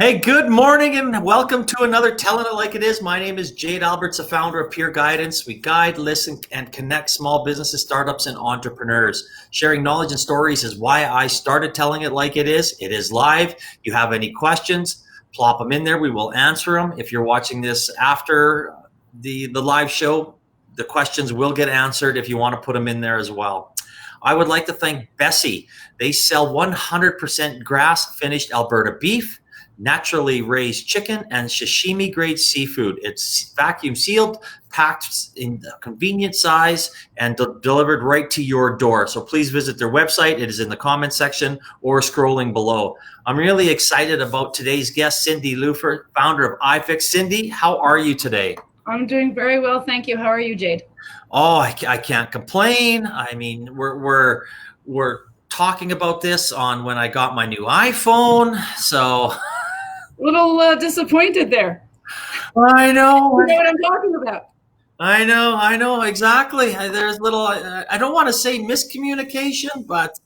Hey, good morning and welcome to another Telling It Like It Is. My name is Jade Alberts, the founder of Peer Guidance. We guide, listen, and connect small businesses, startups, and entrepreneurs. Sharing knowledge and stories is why I started Telling It Like It Is. It is live. You have any questions, plop them in there. We will answer them. If you're watching this after the live show, the questions will get answered if you want to put them in there as well. I would like to thank Bessie. They sell 100% grass-finished Alberta beef, naturally raised chicken, and sashimi grade seafood. It's vacuum sealed, packed in a convenient size, and delivered right to your door. So please visit their website. It is in the comment section or scrolling below. I'm really excited about today's guest, Cindy Luffer, founder of iPhix. Cindy, how are you today? I'm doing very well, thank you. How are you, Jade? Oh, I can't complain. I mean, we're talking about this on when I got my new iPhone, so a little disappointed there. I know. You know what I'm talking about. I know exactly. There's little. I don't want to say miscommunication, but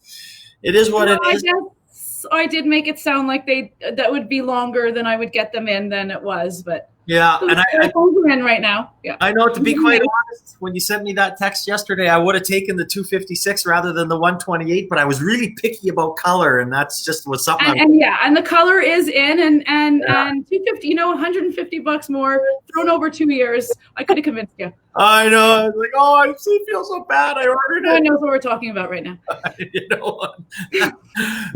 it is what it is. I guess I did make it sound like that would be longer than I would get them in than it was, but yeah, and I'm in right now. Yeah, I know. To be quite honest, when you sent me that text yesterday, I would have taken the 256 rather than the 128. But I was really picky about color, and that's just was something. And the color is in, and 250. $150 more thrown over 2 years. I could have convinced you. I know. I was like, oh, I feel so bad. I ordered it. No one knows what we're talking about right now. You know,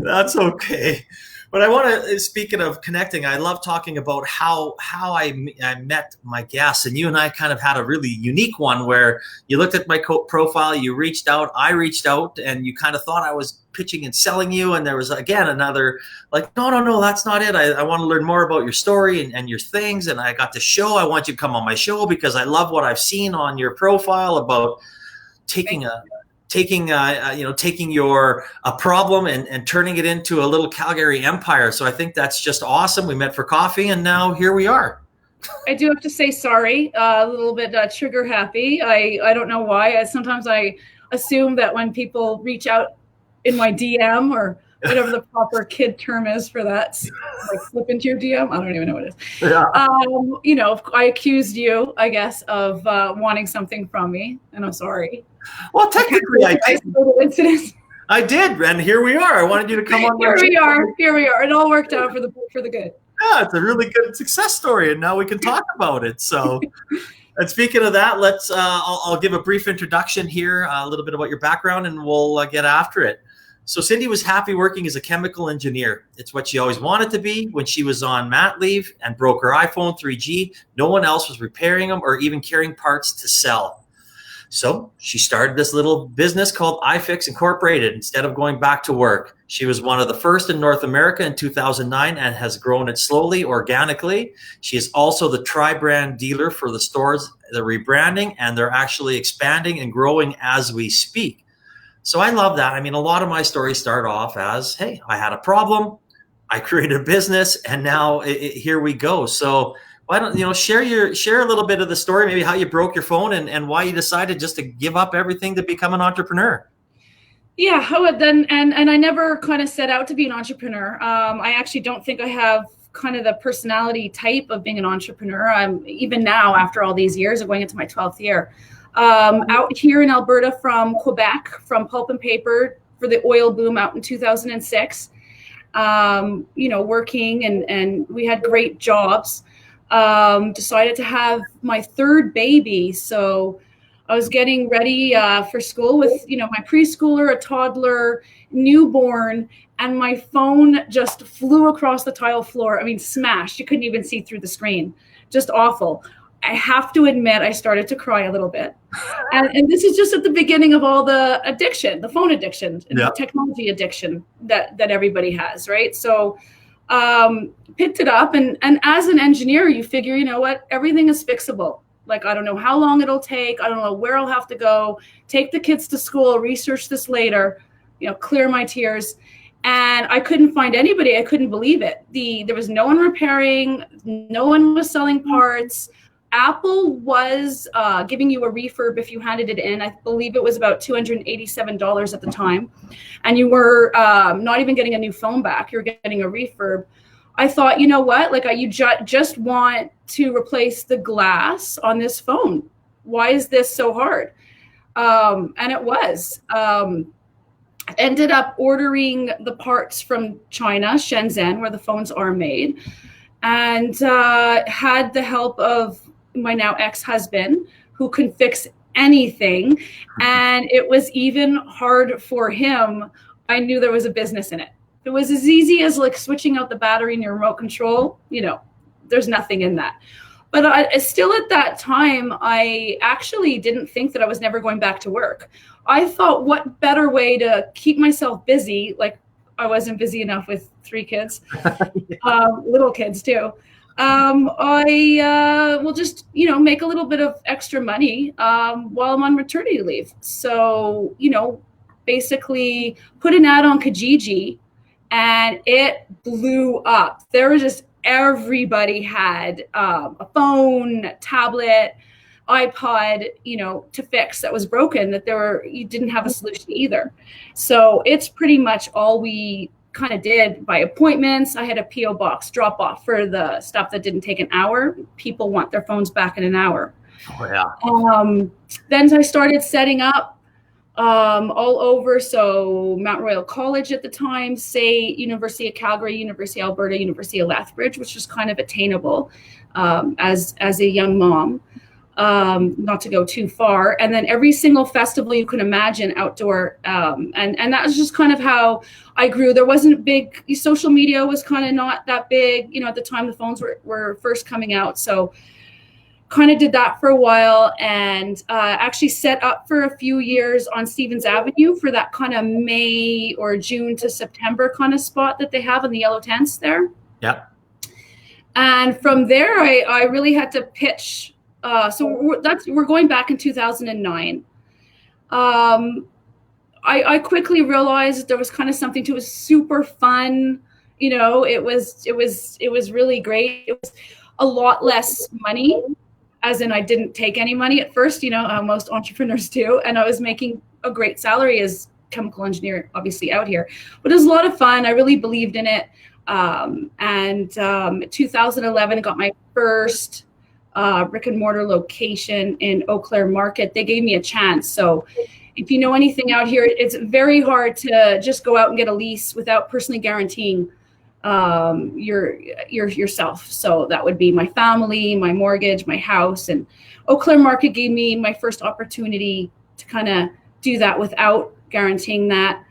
that's okay. But I want to, speaking of connecting, I love talking about how I met my guests. And you and I kind of had a really unique one where you looked at my profile, you reached out, I reached out, and you kind of thought I was pitching and selling you. And there was, again, another like, no, that's not it. I want to learn more about your story and your things. And I got the show. I want you to come on my show because I love what I've seen on your profile about taking your problem and turning it into a little Calgary empire. So I think that's just awesome. We met for coffee and now here we are. I do have to say sorry, a little bit trigger happy. I don't know why. Sometimes I assume that when people reach out in my DM or whatever the proper kid term is for that, like slip into your DM. I don't even know what it is. Yeah. I accused you, I guess, of wanting something from me, and I'm sorry. Well, technically, I did, and here we are. I wanted you to come on. Here we are. It all worked out for the good. Yeah, it's a really good success story, and now we can talk about it. So, and speaking of that, let's. I'll give a brief introduction here, a little bit about your background, and we'll get after it. So Cindy was happy working as a chemical engineer. It's what she always wanted to be. When she was on mat leave and broke her iPhone 3G, no one else was repairing them or even carrying parts to sell. So she started this little business called iPhix Incorporated instead of going back to work. She was one of the first in North America in 2009 and has grown it slowly, organically. She is also the tri-brand dealer for the stores. They're rebranding and they're actually expanding and growing as we speak. So I love that. I mean, a lot of my stories start off as, hey, I had a problem, I created a business, and now here we go. So why don't share a little bit of the story, maybe how you broke your phone and why you decided just to give up everything to become an entrepreneur. Yeah, and I never kind of set out to be an entrepreneur. I actually don't think I have kind of the personality type of being an entrepreneur. I'm even now, after all these years, I'm going into my 12th year. Out here in Alberta from Quebec, from pulp and paper for the oil boom out in 2006, working and we had great jobs. Decided to have my third baby. So I was getting ready for school with, my preschooler, a toddler, newborn, and my phone just flew across the tile floor. I mean, smashed. You couldn't even see through the screen. Just awful. I have to admit, I started to cry a little bit. And this is just at the beginning of all the addiction, the phone addiction, and the technology addiction that everybody has, right? So picked it up. And as an engineer, you figure, everything is fixable. Like, I don't know how long it'll take. I don't know where I'll have to go, take the kids to school, research this later, clear my tears. And I couldn't find anybody. I couldn't believe it. There was no one repairing. No one was selling parts. Apple was giving you a refurb if you handed it in. I believe it was about $287 at the time. And you were not even getting a new phone back. You were getting a refurb. I thought, you know what, like you just want to replace the glass on this phone. Why is this so hard? And it was. Ended up ordering the parts from China, Shenzhen, where the phones are made, and had the help of my now ex-husband, who can fix anything. And it was even hard for him. I knew there was a business in it. It was as easy as like switching out the battery in your remote control. You know, there's nothing in that. But still at that time, I actually didn't think that I was never going back to work. I thought, what better way to keep myself busy? Like, I wasn't busy enough with 3 kids, little kids too. I will just, make a little bit of extra money while I'm on maternity leave. So, basically put an ad on Kijiji, and it blew up. There was just everybody had a phone, tablet, iPod, to fix that was broken, that you didn't have a solution either. So it's pretty much all we kind of did by appointments. I had a PO box drop off for the stuff that didn't take an hour. People want their phones back in an hour. Oh yeah. Then I started setting up all over. So Mount Royal College at the time, SAIT, University of Calgary, University of Alberta, University of Lethbridge, which was kind of attainable as a young mom, not to go too far. And then every single festival you can imagine outdoor. And that was just kind of how I grew. There wasn't big, social media was kind of not that big, at the time the phones were first coming out. So kind of did that for a while, and actually set up for a few years on Stevens Avenue for that kind of May or June to September kind of spot that they have in the yellow tents there. Yeah. And from there, I really had to pitch. So we're going back in 2009. I quickly realized there was kind of something to it. It was super fun. It was really great. It was a lot less money, as in I didn't take any money at first, most entrepreneurs do. And I was making a great salary as chemical engineer, obviously out here, but it was a lot of fun. I really believed in it. And 2011, I got my first brick and mortar location in Eau Claire Market. They gave me a chance. So if you know anything out here, it's very hard to just go out and get a lease without personally guaranteeing yourself. So that would be my family, my mortgage, my house. And Eau Claire Market gave me my first opportunity to kind of do that without guaranteeing that.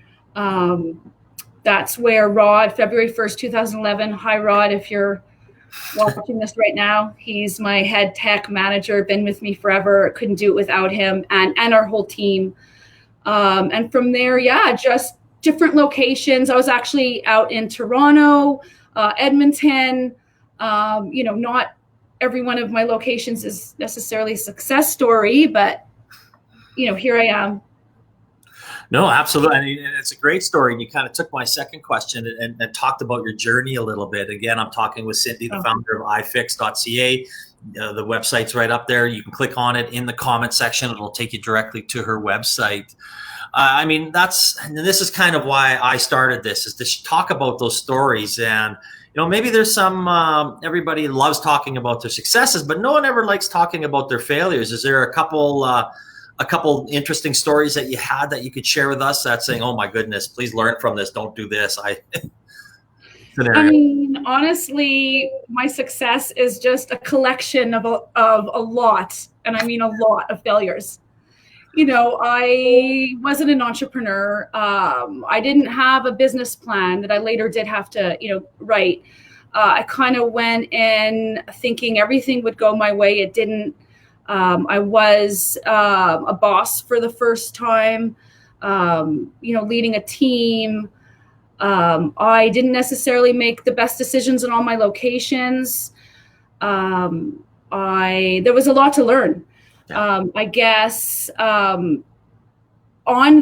That's where Rod, February 1st, 2011, hi Rod, if you're watching this right now, he's my head tech manager, been with me forever, couldn't do it without him, and our whole team. And from there, just different locations. I was actually out in Toronto, Edmonton. Not every one of my locations is necessarily a success story, but here I am. No, absolutely. I mean, it's a great story. And you kind of took my second question and talked about your journey a little bit. Again, I'm talking with Cindy, the founder of iPhix.ca. The website's right up there. You can click on it in the comment section. It'll take you directly to her website. I mean, this is kind of why I started this, is to talk about those stories. And, maybe there's some, everybody loves talking about their successes, but no one ever likes talking about their failures. Is there a couple interesting stories that you had that you could share with us that's saying, oh my goodness, please learn from this. Don't do this. I mean, honestly, my success is just a collection of a lot. And I mean, a lot of failures. I wasn't an entrepreneur. I didn't have a business plan that I later did have to, write. I kind of went in thinking everything would go my way. It didn't. I was a boss for the first time, leading a team. I didn't necessarily make the best decisions in all my locations. There was a lot to learn. I guess on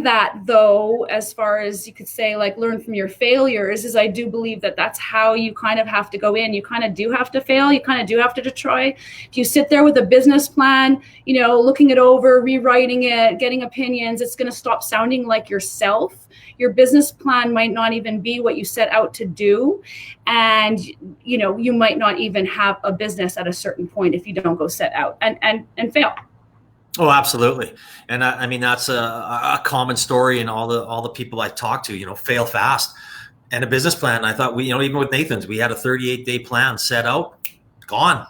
that, though, as far as you could say, like, learn from your failures, is I do believe that that's how you kind of have to go in. You kind of do have to fail. You kind of do have to try. If you sit there with a business plan, looking it over, rewriting it, getting opinions, it's going to stop sounding like yourself. your business plan might not even be what you set out to do. And, you might not even have a business at a certain point if you don't go set out and fail. Oh, absolutely. And I mean, that's a common story in all the people I talk to, fail fast. And a business plan, I thought even with Nathan's, we had a 38-day plan set out, gone.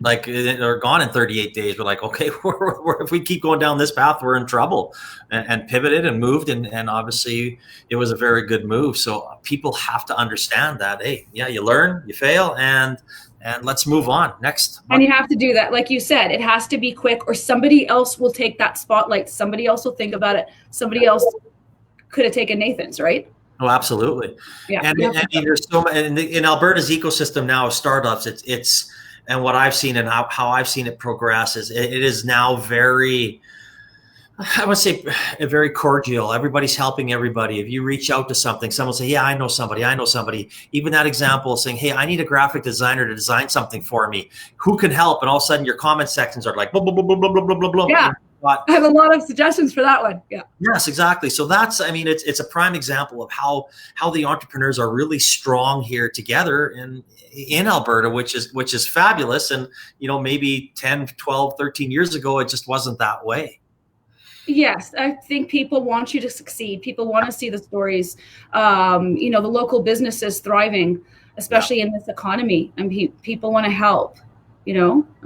Like they're gone in 38 days. We're like, okay, if we keep going down this path, we're in trouble, and pivoted and moved. And obviously it was a very good move. So people have to understand that, hey, yeah, you learn, you fail, and let's move on next. And you have to do that. Like you said, it has to be quick, or somebody else will take that spotlight. Somebody else will think about it. Somebody else could have taken Nathan's, right? Oh, absolutely. Yeah. And there's so many in Alberta's ecosystem now of startups. It's and what I've seen and how I've seen it progress is it is now very, I would say, very cordial. Everybody's helping everybody. If you reach out to something, someone will say, yeah, I know somebody. Even that example of saying, hey, I need a graphic designer to design something for me. Who can help? And all of a sudden your comment sections are like, blah, blah, blah, blah, blah, blah, blah, blah. Yeah. I have a lot of suggestions for that one. Yeah. Yes, exactly. So that's, I mean, it's a prime example of how the entrepreneurs are really strong here together in Alberta, which is fabulous. And, maybe 10, 12, 13 years ago, it just wasn't that way. Yes, I think people want you to succeed. People want to see the stories. The local businesses thriving, especially in this economy, and people want to help.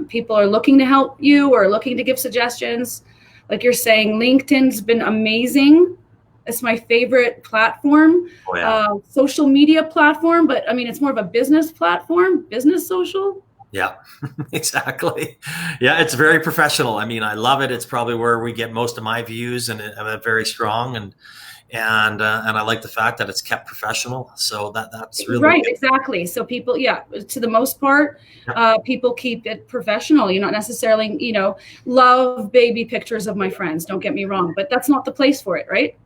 People are looking to help you or looking to give suggestions. Like you're saying, LinkedIn's been amazing. It's my favorite platform, social media platform, but I mean, it's more of a business platform, business social. Yeah, exactly. Yeah, it's very professional. I mean, I love it. It's probably where we get most of my views, and I'm very strong, and I like the fact that it's kept professional. So that's really right. good. Exactly. So people, to the most part, people keep it professional. You're not necessarily, love baby pictures of my friends. Don't get me wrong, but that's not the place for it, right?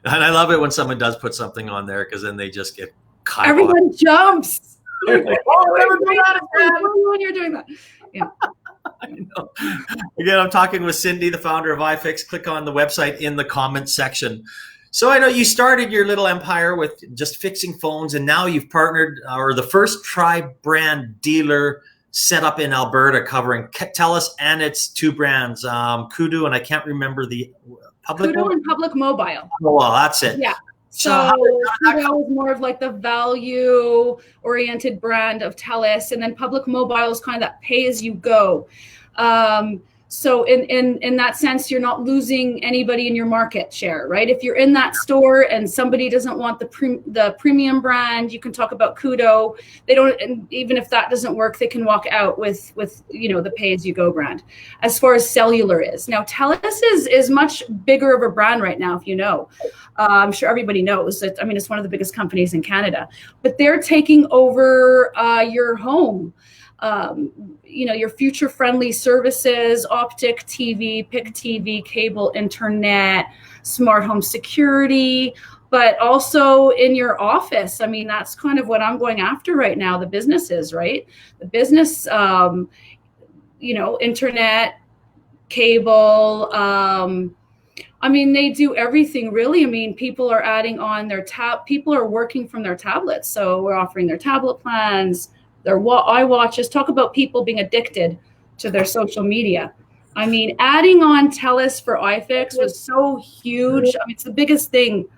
And I love it when someone does put something on there, because then they just get caught. Everyone jumps. Like, never do that again. When you're doing that. Yeah. I know. Again, I'm talking with Cindy, the founder of iPhix. Click on the website in the comments section. So I know you started your little empire with just fixing phones, and now you've partnered, or the first tri-brand dealer set up in Alberta, covering TELUS and its two brands, Kudu, and I can't remember the Public. Kudu and Public Mobile. Oh, well, that's it. Yeah. So Kudu is more of like the value-oriented brand of TELUS, and then Public Mobile is kind of that pay-as-you-go. So in that sense, you're not losing anybody in your market share, right? If you're in that store and somebody doesn't want the premium brand, you can talk about Kudo. They don't, and even if that doesn't work, they can walk out with the pay-as-you-go brand. As far as cellular is now, TELUS is much bigger of a brand right now. If you know, I'm sure everybody knows that. I mean, it's one of the biggest companies in Canada, but they're taking over your home. Your future-friendly services, optic TV, PIC TV, cable, internet, smart home security, but also in your office. I mean, that's kind of what I'm going after right now, the businesses, right? The business, internet, cable, I mean, they do everything really. I mean, people are adding on people are working from their tablets. So we're offering their tablet plans, their iWatches. Talk about people being addicted to their social media. I mean, adding on TELUS for iPhix was so huge. I mean, it's the biggest thing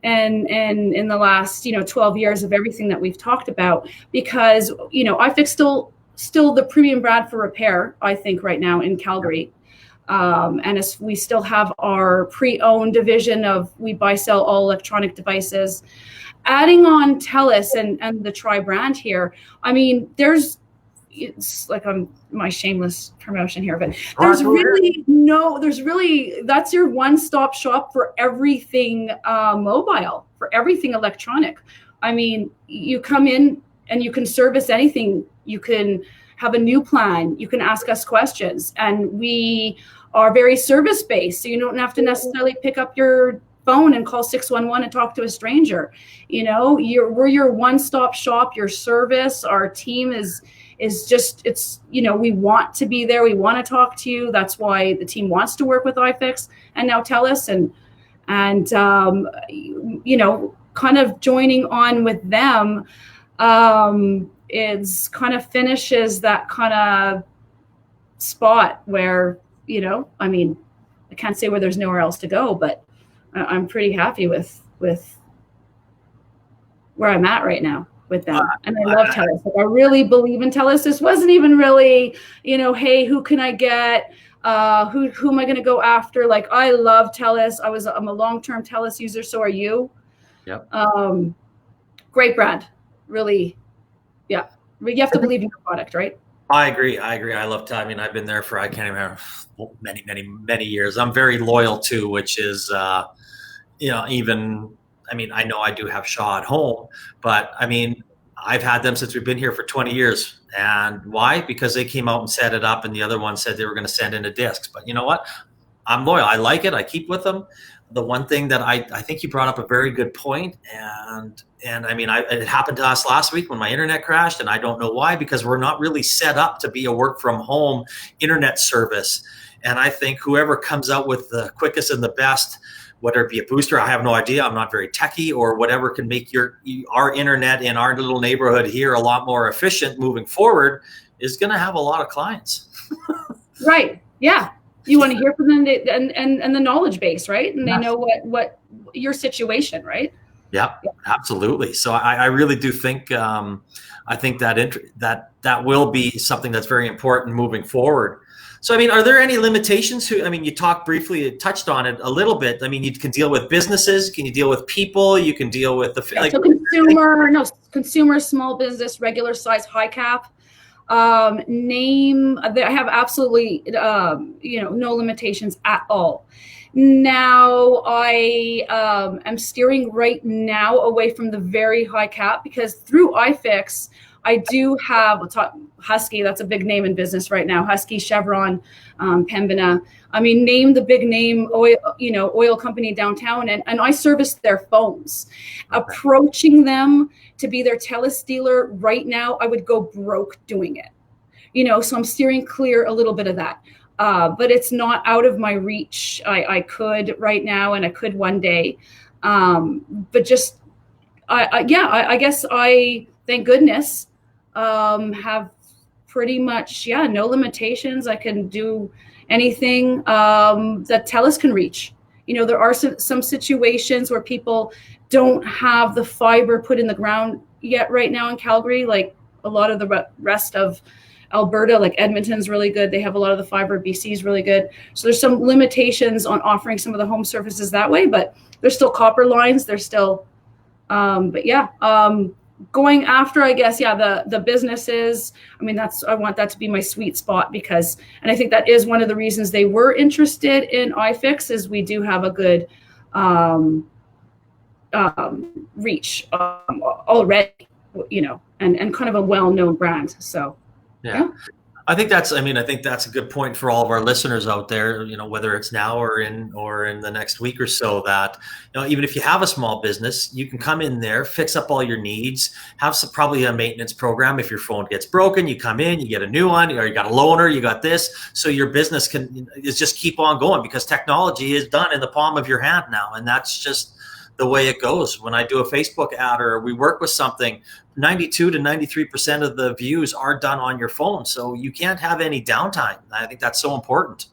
in the last 12 years of everything that we've talked about, because iPhix still the premium brand for repair, I think, right now in Calgary. And as we still have our pre-owned division of we buy sell all electronic devices. Adding on TELUS and the Tri brand here, I mean, it's like my shameless promotion here, but that's your one-stop shop for everything mobile, for everything electronic. I mean, you come in and you can service anything. You can have a new plan. You can ask us questions, and we are very service-based, so you don't have to necessarily pick up your phone and call 611 and talk to a stranger. We're your one-stop shop. Your service, our team is just, we want to be there. We want to talk to you. That's why the team wants to work with iPhix and now TELUS, And, kind of joining on with them is kind of finishes that kind of spot where, I can't say where there's nowhere else to go, but I'm pretty happy with where I'm at right now with them. And I love TELUS. Like, I really believe in TELUS. This wasn't even really, hey, who can I get? Who am I going to go after? Like, I love TELUS. I'm a long-term TELUS user. So are you? Yep. Great brand. Really. Yeah. You have to believe in your product, right? I agree. I love TELUS. I mean, I've been there for, I can't remember, many years. I'm very loyal to, which is, even, I know I do have Shaw at home, but I've had them since we've been here for 20 years. And why? Because they came out and set it up, and the other one said they were going to send in the discs. But you know what? I'm loyal. I like it. I keep with them. The one thing that I think you brought up a very good point, and it happened to us last week when my internet crashed, and I don't know why, because we're not really set up to be a work from home internet service. And I think whoever comes out with the quickest and the best, whether it be a booster, I have no idea, I'm not very techy, or whatever can make our internet in our little neighborhood here a lot more efficient moving forward, is going to have a lot of clients. Right. Yeah. You want to hear from them and the knowledge base, right? And they know what your situation, right? Yeah, absolutely. So I really do think I think that will be something that's very important moving forward. So, are there any limitations you you touched on it a little bit. You can deal with businesses. Can you deal with people? You can deal with consumer, small business, regular size, high cap. I have absolutely, no limitations at all. Now I am steering right now away from the very high cap, because through iPhix, I do have Husky. That's a big name in business right now. Husky, Chevron, Pembina. Name the big name oil company downtown, and I service their phones. Okay. Approaching them to be their TELUS dealer right now, I would go broke doing it. So I'm steering clear a little bit of that. But it's not out of my reach. I could right now, and I could one day. But just, I guess thank goodness, have pretty much, no limitations. I can do anything that TELUS can reach. There are some situations where people don't have the fiber put in the ground yet right now in Calgary, like a lot of the rest of Alberta, like Edmonton's really good. They have a lot of the fiber. BC's really good. So there's some limitations on offering some of the home services that way, but there's still copper lines. There's still, going after, I guess, the businesses. I want that to be my sweet spot, and I think that is one of the reasons they were interested in iPhix, is we do have a good reach already, and kind of a well-known brand. So. Yeah. I think that's a good point for all of our listeners out there, whether it's now or in the next week or so, that, even if you have a small business, you can come in there, fix up all your needs, have probably a maintenance program. If your phone gets broken, you come in, you get a new one, or you got a loaner, you got this. So your business is just keep on going, because technology is done in the palm of your hand now. And that's just the way it goes. When I do a Facebook ad or we work with something, 92 to 93% of the views are done on your phone. So you can't have any downtime. I think that's so important.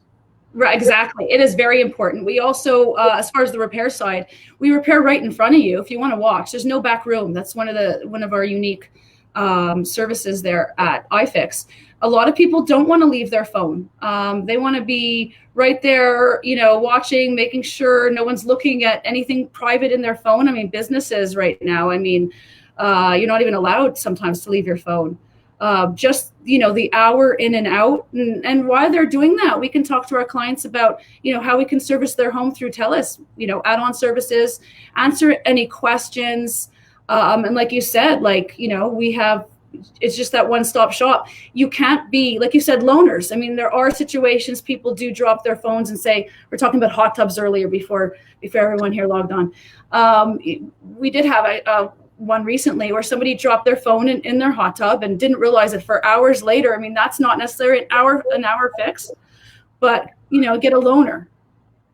Right, exactly. It is very important. We also, as far as the repair side, we repair right in front of you if you want to watch. There's no back room. That's one of our unique services there at iPhix. A lot of people don't want to leave their phone. They want to be right there, watching, making sure no one's looking at anything private in their phone. Businesses right now, you're not even allowed sometimes to leave your phone. Just, the hour in and out. And while they're doing that, we can talk to our clients about, how we can service their home through TELUS, add-on services, answer any questions. And like you said, we have, it's just that one-stop shop. You can't be, like you said, loners. There are situations people do drop their phones and say, we're talking about hot tubs earlier before everyone here logged on. We did have one recently where somebody dropped their phone in their hot tub and didn't realize it for hours later. That's not necessarily an hour fix, but, get a loaner,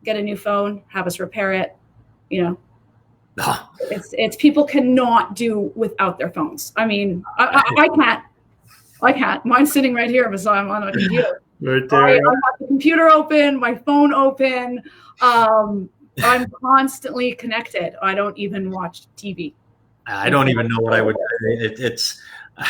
get a new phone, have us repair it. you know. It's people cannot do without their phones. I mean, I can't. Mine's sitting right here because I'm on a computer. Right there. I have the computer open, my phone open. I'm constantly connected. I don't even watch TV. I don't even know what I would.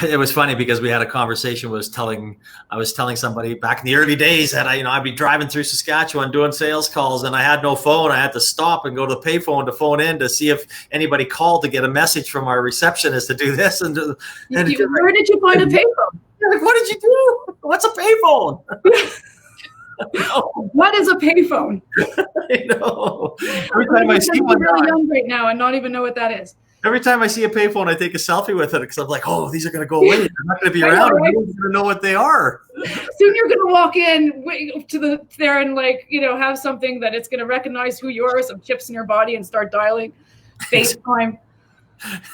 It was funny because we had a conversation. I was telling somebody back in the early days that I'd be driving through Saskatchewan doing sales calls, and I had no phone. I had to stop and go to the payphone to phone in to see if anybody called to get a message from our receptionist to do this. And where did you find a payphone? Like, what did you do? What's a payphone? What is a payphone? I know. Every time I see one, really young right now and not even know what that is. Every time I see a payphone, I take a selfie with it because I'm like, oh, these are going to go away. They're not going to be around. Right? Nobody's going to know what they are. Soon you're going to walk in there and have something that it's going to recognize who you are, some chips in your body, and start dialing FaceTime.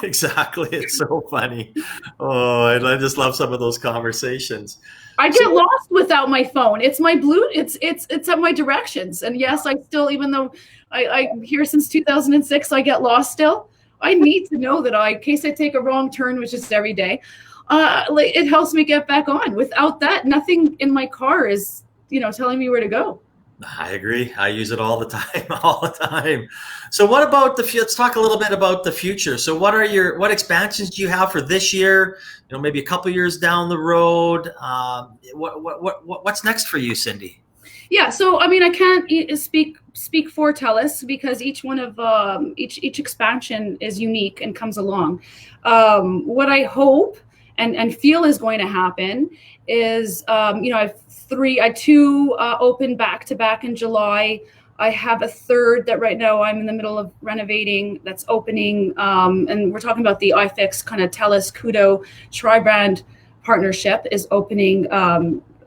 Exactly. It's so funny. Oh, and I just love some of those conversations. I get lost without my phone. It's my it's at my directions. And yes, I still, even though I'm here since 2006, I get lost still. I need to know that in case I take a wrong turn, which is every day, it helps me get back on. Without that, nothing in my car is, telling me where to go. I agree. I use it all the time, So what about let's talk a little bit about the future. So what expansions do you have for this year? Maybe a couple years down the road. What's next for you, Cindy? Yeah. So, I mean, I can't speak for TELUS because each one of each expansion is unique and comes along. What I hope and feel is going to happen is, I have two open back to back in July. I have a third that right now I'm in the middle of renovating that's opening. And we're talking about the iPhix kind of TELUS Kudo tri-brand partnership is opening.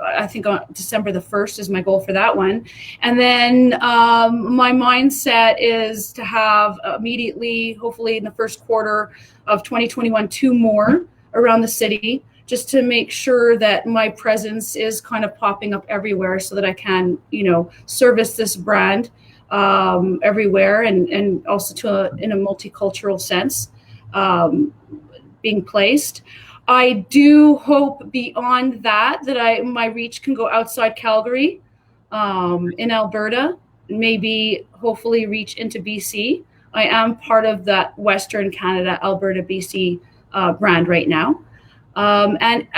I think on December the 1st is my goal for that one. And then my mindset is to have immediately, hopefully in the first quarter of 2021, 2 more around the city, just to make sure that my presence is kind of popping up everywhere so that I can, service this brand everywhere and also in a multicultural sense being placed. I do hope beyond that my reach can go outside Calgary, in Alberta, maybe hopefully reach into BC. I am part of that Western Canada, Alberta, BC brand right now. And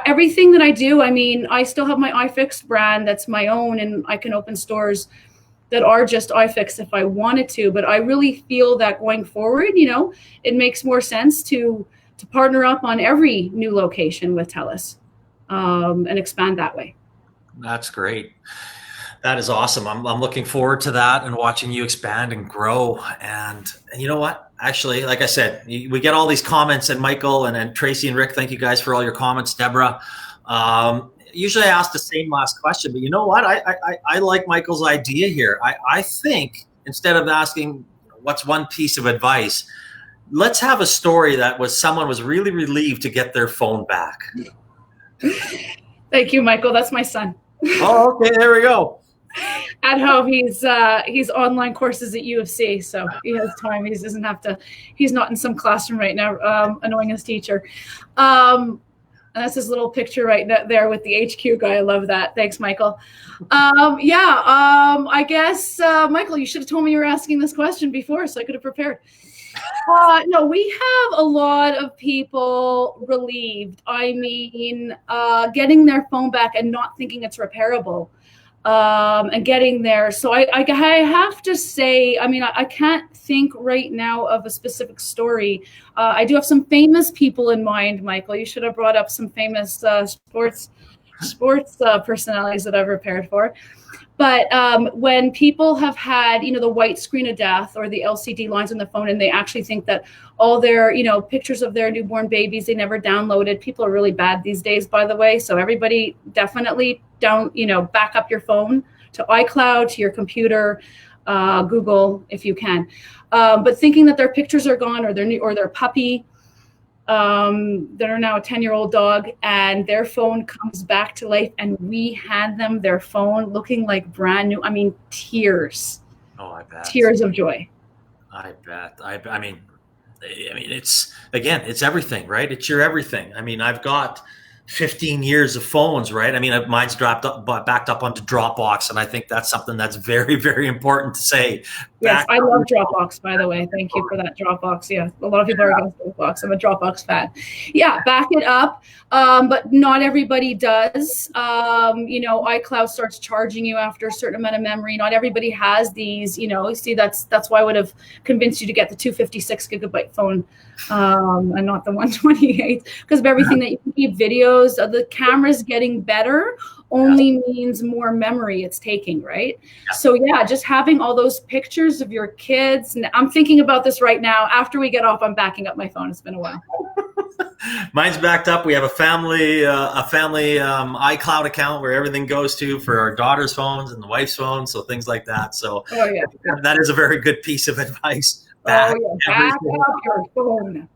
everything that I do, I mean, I still have my iPhix brand that's my own, and I can open stores that are just iPhix if I wanted to. But I really feel that going forward, it makes more sense to partner up on every new location with TELUS and expand that way. That's great. That is awesome. I'm looking forward to that and watching you expand and grow. And you know what? Actually, like I said, we get all these comments, and Michael and Tracy and Rick, thank you guys for all your comments. Deborah, usually I ask the same last question, but you know what? I like Michael's idea here. I think instead of asking what's one piece of advice, let's have a story that someone was really relieved to get their phone back. Thank you, Michael. That's my son. Oh, okay. There we go. At home, he's online courses at U of C, so he has time. He doesn't have to. He's not in some classroom right now, annoying his teacher. And that's his little picture right there with the HQ guy. I love that. Thanks, Michael. I guess Michael, you should have told me you were asking this question before, so I could have prepared. No, we have a lot of people relieved. I mean, getting their phone back and not thinking it's repairable. And getting there. So I have to say, I mean, I can't think right now of a specific story. I do have some famous people in mind, Michael. You should have brought up some famous sports personalities that I've repaired for. But when people have had, the white screen of death or the LCD lines on the phone, and they actually think that all their, pictures of their newborn babies they never downloaded. People are really bad these days, by the way. So everybody definitely back up your phone to iCloud, to your computer, Google if you can. But thinking that their pictures are gone, or their puppy that are now a 10-year-old dog, and their phone comes back to life, and we hand them their phone looking like brand new. I mean, tears. Oh, I bet. Tears of joy. I bet. I mean, it's again, it's everything, right? It's your everything. I mean, I've got 15 years of phones, right? I mean, mine's backed up onto Dropbox, and I think that's something that's very, very important to say. Yes, Back I love Dropbox, by the way. Thank you for that, Dropbox. Yeah, a lot of people are against Dropbox. I'm a Dropbox fan. Yeah, back it up. But not everybody does. iCloud starts charging you after a certain amount of memory. Not everybody has these. See, that's why I would have convinced you to get the 256 gigabyte phone and not the 128, because of everything that you can keep videos. The camera's getting better only means more memory it's taking, right? Yeah. So yeah, just having all those pictures of your kids. And I'm thinking about this right now. After we get off, I'm backing up my phone. It's been a while. Mine's backed up. We have a family iCloud account where everything goes to for our daughter's phones and the wife's phones, so things like that. So that is a very good piece of advice. Back up your phone.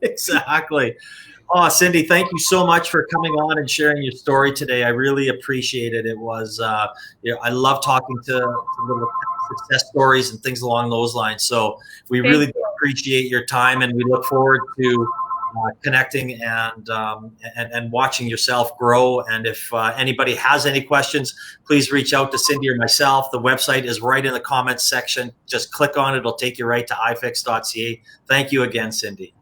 Exactly. Oh, Cindy, thank you so much for coming on and sharing your story today. I really appreciate it. It was, I love talking to little success stories and things along those lines. So we really appreciate your time, and we look forward to connecting and watching yourself grow. And if anybody has any questions, please reach out to Cindy or myself. The website is right in the comments section. Just click on it. It'll take you right to iPhix.ca. Thank you again, Cindy.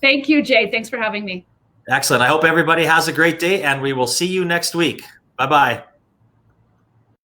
Thank you, Jay. Thanks for having me. Excellent. I hope everybody has a great day, and we will see you next week. Bye-bye.